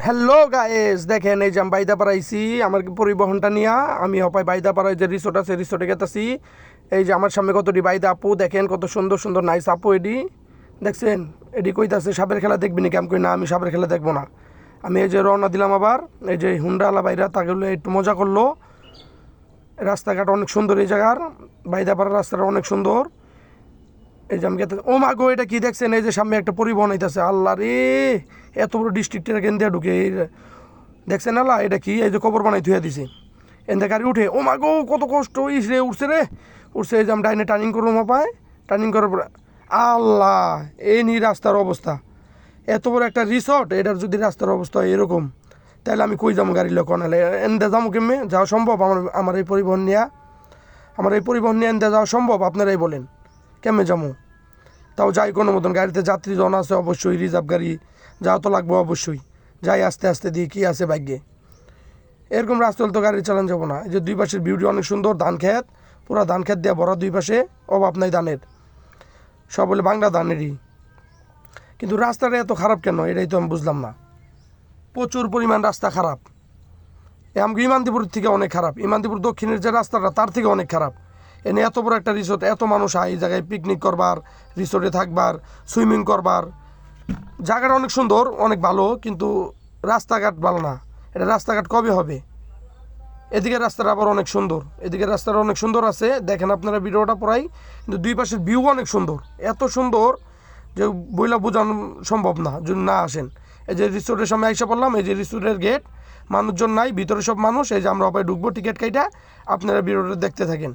Hello guys, দেখেন এই যে আমি বাইদাপাড়া আইছি আমার পরিবহনটা নিয়ে। আমি হপায় বাইদাপাড়ায় যে রিসোর্ট আছে রিসোর্টে গেতেছি। এই যে আমার সামনে কতটি বাইদা আপু, দেখেন কত সুন্দর সুন্দর নাইস আপু। এডি দেখছেন, এডি কইতাছে সাপের খেলা দেখবি নাকি? আমি কই না, আমি সাপের খেলা দেখবো না। আমি এই যে রওনা দিলাম আবার। এই যে হুন্ডাওয়ালা বাইরা তাগুলো একটু মজা করলো। রাস্তাঘাট অনেক সুন্দর এই জায়গার, বাইদাপাড়ার রাস্তাটা অনেক সুন্দর। এই যে আমি গেতে, ও মা গো, এটা কি দেখছেন? এই যে সামনে একটা পরিবহন হইতেছে। আল্লাহ রে, এত বড় ডিস্ট্রিক্টের কেন দিয়ে ঢুকে দেখছেন? আল্লাহ, এটা কি? এই যে কবর বানাই থুয়ে দিছে। এনতে গাড়ি উঠে, ও মা গো, কত কষ্ট ইস রে, উঠছে রে, উঠছে। এই যে আমি ডাইনে টার্নিং করবো মাপায়, টার্নিং করার পরে আল্লাহ, এই নি রাস্তার অবস্থা। এত বড় একটা রিসর্ট, এটার যদি রাস্তার অবস্থা হয় এরকম, তাহলে আমি কই যাবো গাড়ি লোক নাহলে? এনতে যাবো কেমনে? যাওয়া সম্ভব আমার এই পরিবহন নিয়ে? আমার এই পরিবহন নিয়ে এনতে যাওয়া সম্ভব? আপনারাই বলেন কেমনে যাবো? তাও যাই কোনো মতন, গাড়িতে যাত্রী জন আছে অবশ্যই, রিজার্ভ গাড়ি, যাওয়া তো লাগবো অবশ্যই। যাই আস্তে আস্তে দিয়ে কী আছে ভাগ্যে। এরকম রাস্তা হলে তো গাড়ি চালান যাবো না। এই যে দুই পাশের বিউটি অনেক সুন্দর, ধান খেত, পুরো ধান খেত দেওয়া ভরা দুই পাশে, অভাব নাই ধানের, সব বলে বাংলা ধানেরই। কিন্তু রাস্তাটা এত খারাপ কেন, এটাই তো আমি বুঝলাম না। প্রচুর পরিমাণ রাস্তা খারাপ। আমাকে ইমানদিপুর থেকে অনেক খারাপ, ইমানদিপুর দক্ষিণের যে রাস্তাটা তার থেকে অনেক খারাপ। এনে এত বড় একটা রিসোর্ট, এত মানুষ আয় এই জায়গায় পিকনিক করবার, রিসোর্টে থাকবার, সুইমিং করবার। জায়গাটা অনেক সুন্দর, অনেক ভালো, কিন্তু রাস্তাঘাট ভালো না। এটা রাস্তাঘাট কবে হবে? এদিকে রাস্তাটা আবার অনেক সুন্দর, এদিকে রাস্তাটা অনেক সুন্দর আছে, দেখেন আপনারা ভিডিওটা পড়াই। কিন্তু দুই পাশের ভিউ অনেক সুন্দর, এত সুন্দর যে বইলা বোঝানো সম্ভব না যদি না আসেন। এই যে রিসোর্টের সামনে আইসা পড়লাম, এই যে রিসোর্টের গেট, মানুষজন নাই, ভিতরে সব মানুষ। এই যে আমরা অপায় ঢুকবো টিকিট কাইটা, আপনারা ভিডিওটা দেখতে থাকেন।